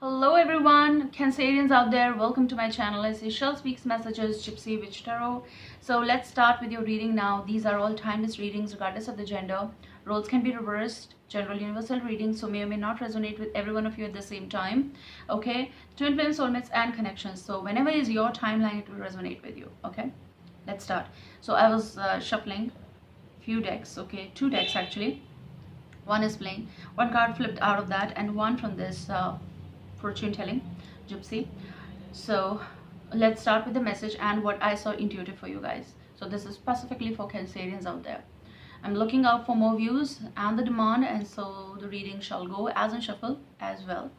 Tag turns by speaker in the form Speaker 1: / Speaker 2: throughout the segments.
Speaker 1: Hello everyone, Cancerians out there, welcome to my channel. It's Ishal Speaks Messages, Gypsy Witch Tarot. So let's start with your reading now. These are all timeless readings regardless of the gender. Roles can be reversed, general universal readings, so may or may not resonate with every one of you at the same time. Okay, twin flame, soulmates and connections. So whenever is your timeline, it will resonate with you. Okay, let's start. So I was shuffling few decks, okay, two decks actually. One is plain, one card flipped out of that, and one from this fortune telling gypsy. So let's start with the message and what I saw intuitive for you guys. So this is specifically for Cancerians out there. I'm looking out for more views and the demand, and so the reading shall go as in shuffle as well.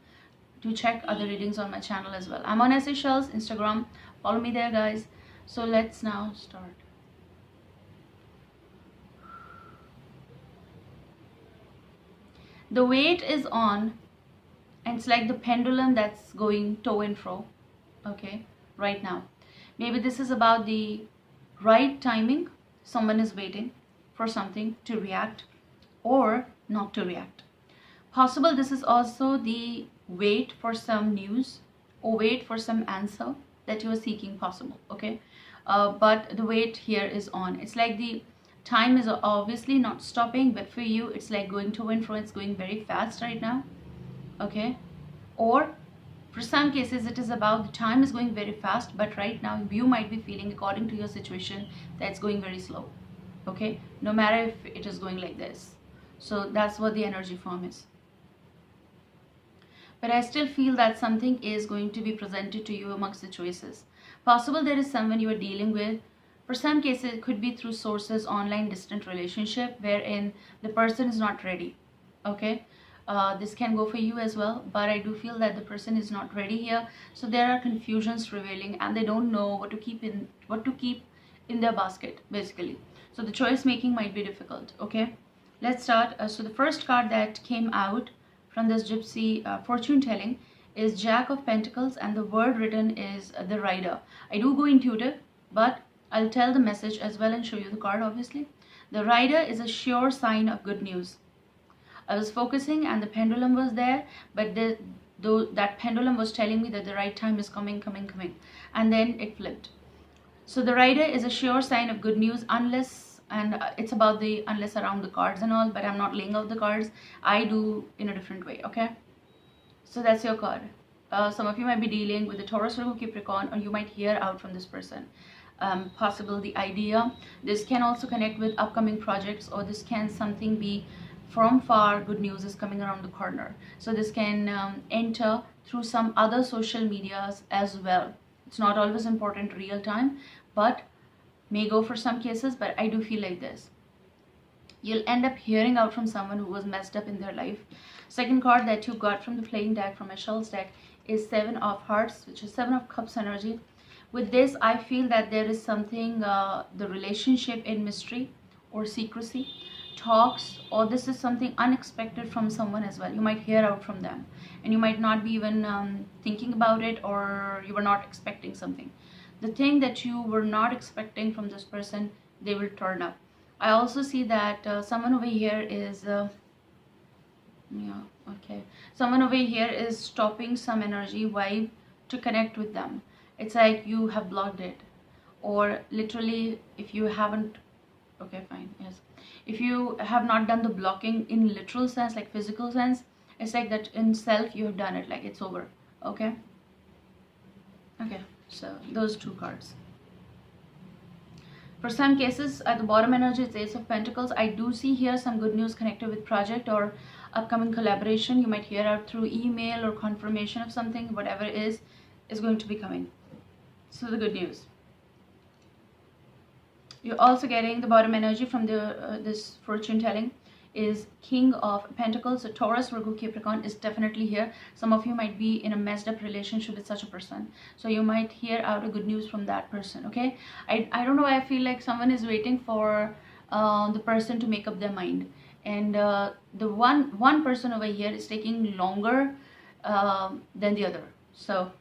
Speaker 1: Do check other readings on my channel as well. I'm on SA Shells Instagram, follow me there guys. So let's now start. The weight is on, and it's like the pendulum that's going to and fro, okay, right now. Maybe this is about the right timing. Someone is waiting for something to react or not to react. Possible this is also the wait for some news or wait for some answer that you are seeking, possible, okay. But the wait here is on. It's like the time is obviously not stopping, but for you it's like going to and fro. It's going very fast right now, okay. Or for some cases it is about the time is going very fast, but right now you might be feeling, according to your situation, that it's going very slow, okay, no matter if it is going like this. So that's what the energy form is. But I still feel that something is going to be presented to you amongst the choices. Possible there is someone you are dealing with. For some cases it could be through sources, online, distant relationship, wherein the person is not ready, okay. This can go for you as well, but I do feel that the person is not ready here. So there are confusions prevailing, and they don't know what to keep in their basket, basically. So the choice making might be difficult, okay. Let's start. So the first card that came out from this gypsy fortune telling is Jack of Pentacles, and the word written is the Rider. I do go intuitive, but I'll tell the message as well and show you the card. Obviously the Rider is a sure sign of good news. I was focusing and the pendulum was there, but that pendulum was telling me that the right time is coming, and then it flipped. So the Rider is a sure sign of good news, unless, and it's about the unless around the cards and all, but I'm not laying out the cards. I do in a different way, okay. So that's your card. Some of you might be dealing with the Taurus, Virgo, Capricorn, or you might hear out from this person. Possible the idea. This can also connect with upcoming projects, or this can something be from far. Good news is coming around the corner. So this can enter through some other social medias as well. It's not always important real time, but may go for some cases. But I do feel like this, you'll end up hearing out from someone who was messed up in their life. Second card that you got from the playing deck, from Michelle's deck, is Seven of Hearts, which is Seven of Cups energy. With this I feel that there is something, the relationship in mystery or secrecy, talks, or this is something unexpected from someone as well. You might hear out from them, and you might not be even thinking about it, or you were not expecting something. The thing that you were not expecting from this person, they will turn up. I also see that someone over here is someone over here is stopping some energy vibe to connect with them. It's like you have blocked it, or literally if you haven't, okay fine, yes, if you have not done the blocking in literal sense, like physical sense, it's like that in self you have done it, like it's over, okay. So those two cards. For some cases, at the bottom energy, it's Ace of Pentacles. I do see here some good news connected with project or upcoming collaboration. You might hear out through email or confirmation of something, whatever it is going to be coming. So the good news. You're also getting the bottom energy from the this fortune telling is King of Pentacles. So Taurus, Virgo, Capricorn is definitely here. Some of you might be in a messed up relationship with such a person, so you might hear out a good news from that person, okay. I don't know why I feel like someone is waiting for the person to make up their mind, and the one person over here is taking longer than the other. So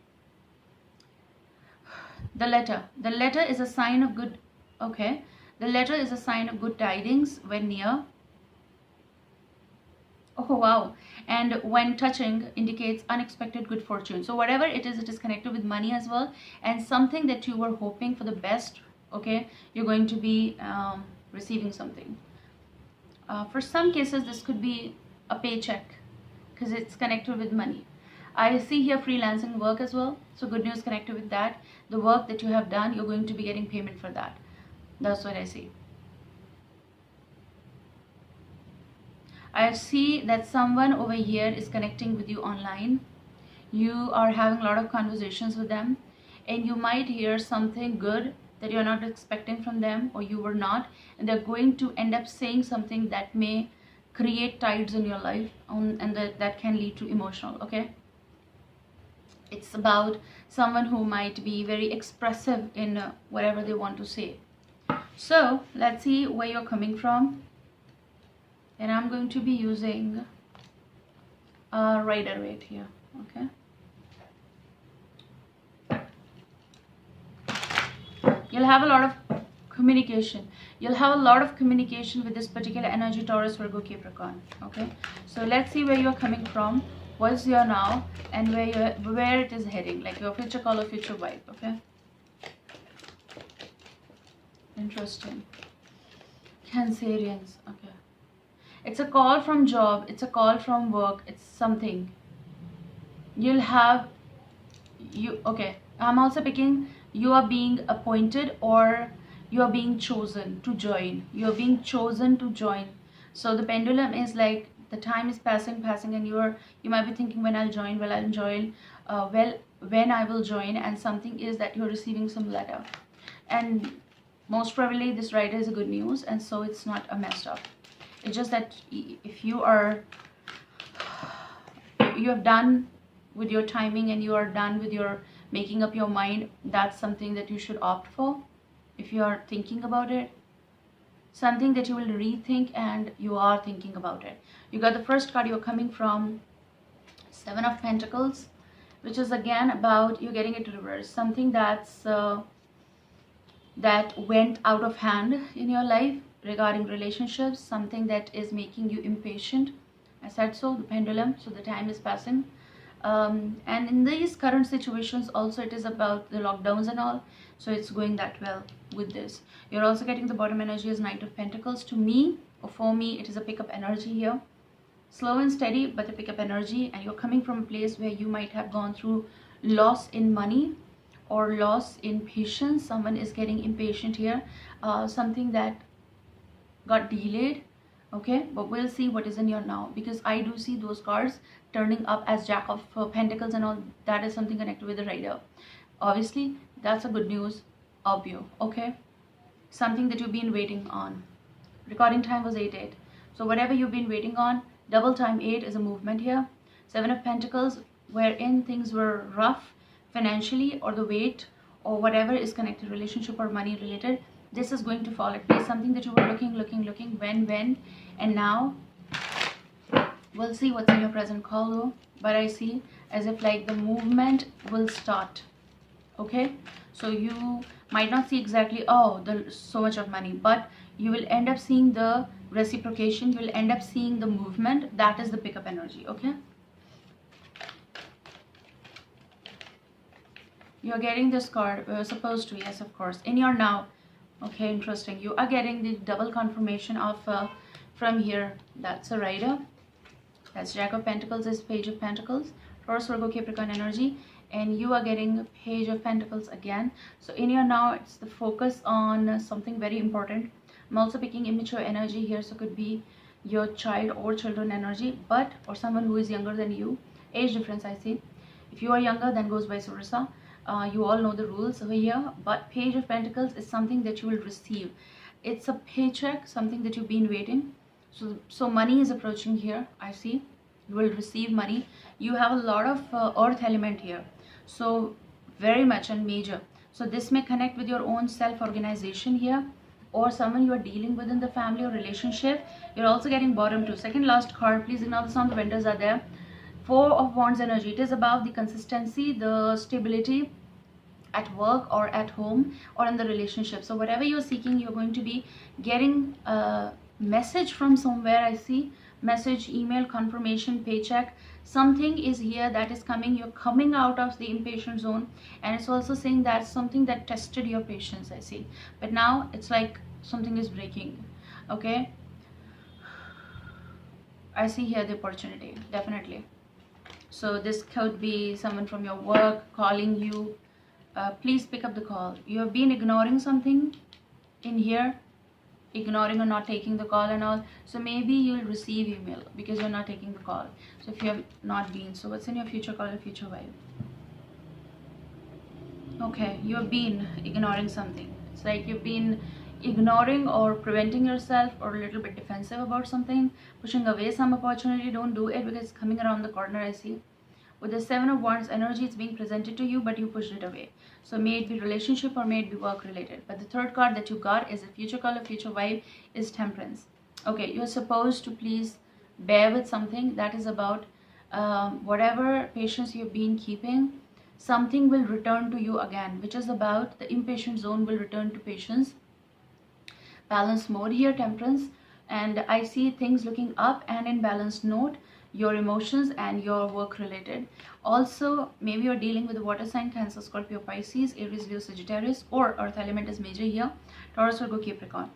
Speaker 1: the letter is a sign of good, okay. The letter is a sign of good tidings when near, Oh wow. And when touching indicates unexpected good fortune. So whatever it is connected with money as well, and something that you were hoping for the best. Okay, you're going to be receiving something. For some cases this could be a paycheck because it's connected with money. I see here freelancing work as well, so good news connected with that. The work that you have done, you're going to be getting payment for that. That's what I see. I see that someone over here is connecting with you online. You are having a lot of conversations with them, and you might hear something good that you're not expecting from them, or you were not, and they're going to end up saying something that may create tides in your life, and that can lead to emotional. Okay, it's about someone who might be very expressive in whatever they want to say. So let's see where you're coming from, and I'm going to be using Rider-Waite here. Okay, you'll have a lot of communication. You'll have a lot of communication with this particular energy, Taurus, Virgo, Capricorn. Okay, so let's see where you're coming from, what's your now, and where it is heading, like your future call or future vibe. Okay, interesting. Cancerians. Okay, it's a call from job, it's a call from work, it's something you'll have. Okay, I'm also picking you are being appointed, or you are being chosen to join. You're being chosen to join. So the pendulum is like the time is passing, and you might be thinking, when I'll join, when I will join, and something is that you're receiving some letter, and most probably this writer is a good news, and so it's not a messed up. It's just that if you have done with your timing, and you are done with your making up your mind, that's something that you should opt for. If you are thinking about it, something that you will rethink, and you are thinking about it. You got the first card, you're coming from Seven of Pentacles, which is again about you getting it reversed, something that's that went out of hand in your life regarding relationships, something that is making you impatient. I said so, the pendulum, so the time is passing. And in these current situations also, it is about the lockdowns and all, so it's going that well with this. You're also getting the bottom energy as Knight of Pentacles. To me, or for me, it is a pickup energy here, slow and steady, but a pickup energy. And you're coming from a place where you might have gone through loss in money or loss in patience. Someone is getting impatient here, something that got delayed. Okay, but we'll see what is in your now, because I do see those cards turning up as Jack of Pentacles and all. That is something connected with the Rider. Obviously that's a good news of you. Okay, something that you've been waiting on. Recording time was 8-8, so whatever you've been waiting on, double time 8 is a movement here. Seven of Pentacles, wherein things were rough financially, or the weight, or whatever is connected, relationship or money related, this is going to fall at place. Something that you were looking, when, and now. We'll see what's in your present call though, but I see as if like the movement will start. Okay, so you might not see exactly, oh, so much of money, but you will end up seeing the reciprocation, you will end up seeing the movement. That is the pickup energy. Okay, you're getting this card, supposed to, yes, of course, in your now. Okay, interesting. You are getting the double confirmation of from here. That's a Rider. That's Jack of Pentacles is Page of Pentacles, Taurus, Virgo, Capricorn energy, and you are getting Page of Pentacles again. So in your now, it's the focus on something very important. I'm also picking immature energy here, so could be your child or children energy, but or someone who is younger than you. Age difference I see. If you are younger, then goes vice versa. You all know the rules over here, but Page of Pentacles is something that you will receive. It's a paycheck, something that you've been waiting. So money is approaching here. I see you will receive money. You have a lot of earth element here, so very much and major. So this may connect with your own self-organization here, or someone you are dealing with in the family or relationship. You're also getting bottom two, second last card. Please ignore the sound, the vendors are there. Four of Wands energy. It is about the consistency, the stability at work or at home or in the relationship. So whatever you're seeking, you're going to be getting a message from somewhere, I see, message, email, confirmation, paycheck. Something is here that is coming. You're coming out of the impatient zone, and it's also saying that something that tested your patience, I see, but now it's like something is breaking. Okay, I see here the opportunity, definitely. So this could be someone from your work calling you. Please pick up the call. You have been ignoring something in here, ignoring or not taking the call and all. So maybe you'll receive email because you're not taking the call. So if you have not been, so what's in your future call or future vibe? Okay, you have been ignoring something. It's like you've been ignoring or preventing yourself or a little bit defensive about something, pushing away some opportunity. Don't do it because it's coming around the corner, I see. With the Seven of Wands energy, it's being presented to you, but you pushed it away. So may it be relationship or may it be work related. But the third card that you got is a future color, future vibe is Temperance. Okay, you're supposed to please bear with something that is about whatever patience you've been keeping. Something will return to you again, which is about the impatient zone will return to patience. Balance mode here, Temperance. And I see things looking up and in balanced note, your emotions and your work related. Also, maybe you're dealing with the water sign, Cancer, Scorpio, Pisces, Aries, Leo, Sagittarius, or earth element is major here, Taurus, Virgo, Capricorn.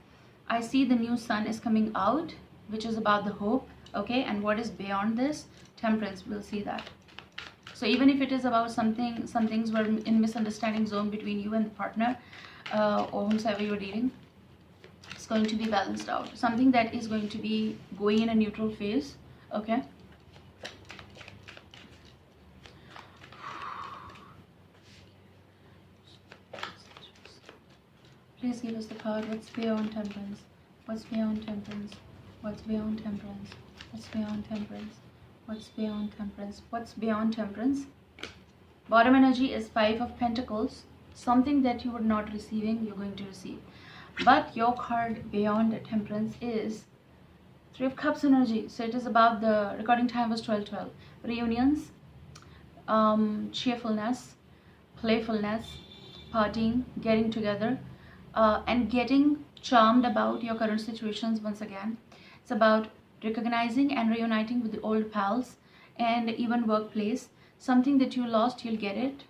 Speaker 1: I see the new sun is coming out, which is about the hope. Okay, and what is beyond this? Temperance, we'll see that. So even if it is about something, some things were in misunderstanding zone between you and the partner or whomsoever you're dealing, it's going to be balanced out. Something that is going to be going in a neutral phase. Okay, please give us the card. What's beyond Temperance? What's beyond Temperance? What's beyond Temperance? What's beyond Temperance? What's beyond Temperance? What's beyond Temperance? Bottom energy is Five of Pentacles. Something that you were not receiving, you're going to receive. But your card beyond Temperance is Three of Cups energy. So it is about the recording time was 12:12. Reunions, cheerfulness, playfulness, partying, getting together, and getting charmed about your current situations once again. It's about recognizing and reuniting with the old pals and even workplace. Something that you lost, you'll get it.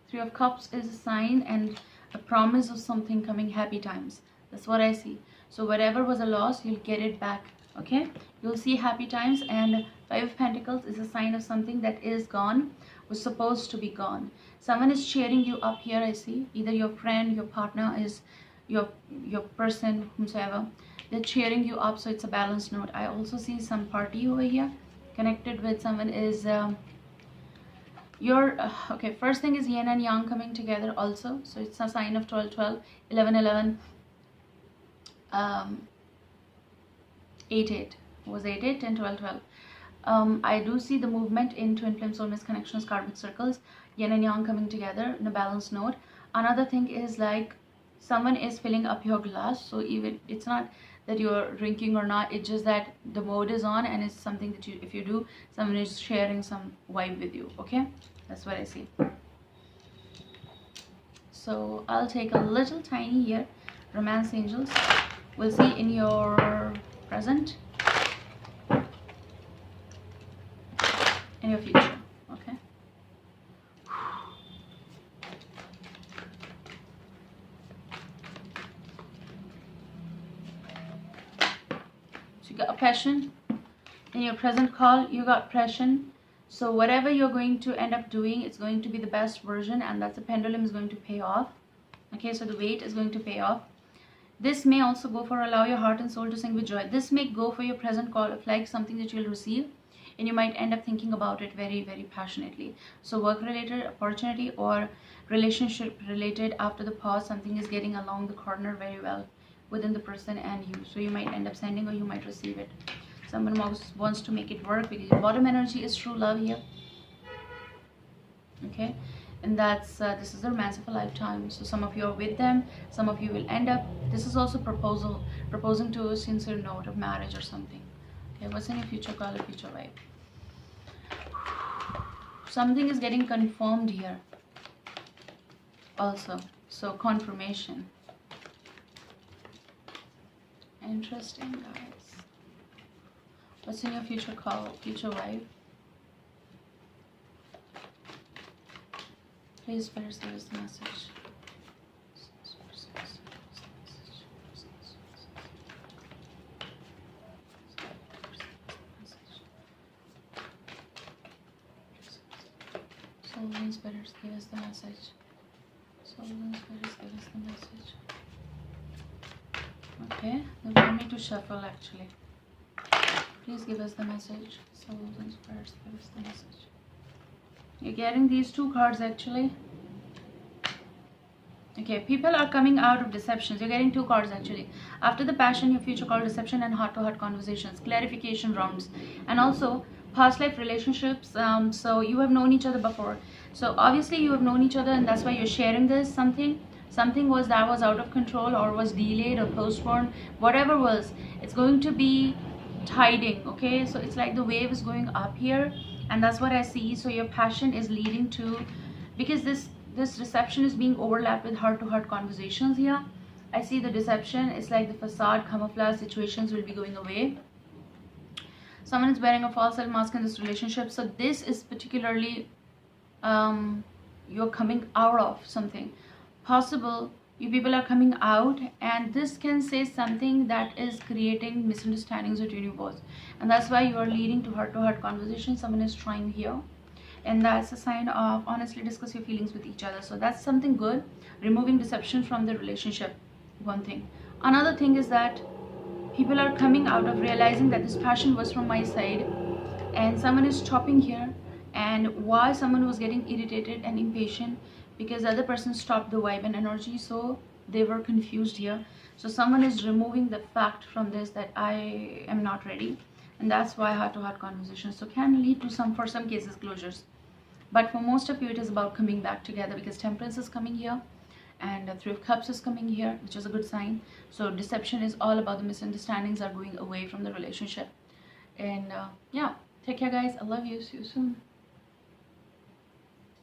Speaker 1: Three of Cups is a sign and a promise of something coming, happy times. That's what I see. So whatever was a loss, you'll get it back. Okay, you'll see happy times. And Five of Pentacles is a sign of something that is gone, was supposed to be gone. Someone is cheering you up here, I see. Either your friend, your partner, is your person, whomsoever. They're cheering you up, so it's a balanced note. I also see some party over here connected with someone is your okay, first thing is yin and yang coming together also. So it's a sign of 12:12, 11:11, 8:8 was 8:8, 10, 12, 12. I do see the movement in twin flame soulmates connections, karmic circles, yin and yang coming together in a balanced note. Another thing is like someone is filling up your glass. So even it's not that you're drinking or not, it's just that the mode is on and it's something that you, if you do, someone is sharing some vibe with you. Okay, that's what I see. So I'll take a little tiny here, romance angels. We'll see in your present, in your future. Okay, so you got a passion in your present call, you got passion. So whatever you're going to end up doing, it's going to be the best version, and that's the pendulum is going to pay off. Okay, so the weight is going to pay off. This may also go for allow your heart and soul to sing with joy. This may go for your present call of like something that you'll receive, and you might end up thinking about it very, very passionately. So work related opportunity or relationship related, after the pause, something is getting along the corner very well within the person and you. So you might end up sending or you might receive it. Someone wants to make it work because your bottom energy is true love here. Okay, and that's this is the romance of a lifetime. So some of you are with them, some of you will end up, this is also proposal, proposing to a sincere note of marriage or something. Okay, what's in your future call or future vibe? Something is getting confirmed here also, so confirmation. Interesting, guys. What's in your future call, future vibe? Please, Spirit, give us the message. Souls and spirits, give us the message. Souls and spirits, give us the message. Okay, they want me to shuffle actually. Please give us the message. Souls and spirits, give us the message. You're getting these two cards actually. Okay, people are coming out of deceptions. You're getting two cards actually. After the passion, your future called deception and heart-to-heart conversations, clarification rounds, and also past life relationships. So you have known each other before. So obviously you have known each other, and that's why you're sharing this. Something was that was out of control or was delayed or postponed. Whatever was, it's going to be tiding. Okay, so it's like the wave is going up here, and that's what I see. So your passion is leading to, because this deception is being overlapped with heart-to-heart conversations here. I see the deception. It's like the facade, camouflage situations will be going away. Someone is wearing a false self mask in this relationship. So this is particularly you're coming out of something. Possible you people are coming out, and this can say something that is creating misunderstandings between you both, and that's why you are leading to heart-to-heart conversations. Someone is trying here, and that's a sign of honestly discuss your feelings with each other. So that's something good, removing deception from the relationship. One thing. Another thing is that people are coming out of realizing that this passion was from my side, and someone is stopping here. And why someone was getting irritated and impatient? Because the other person stopped the vibe and energy, so they were confused here. So someone is removing the fact from this that I am not ready, and that's why heart-to-heart conversations so can lead to some, for some cases, closures. But for most of you, it is about coming back together, because Temperance is coming here and Three of Cups is coming here, which is a good sign. So deception is all about the misunderstandings are going away from the relationship. And yeah, take care guys. I love you. See you soon.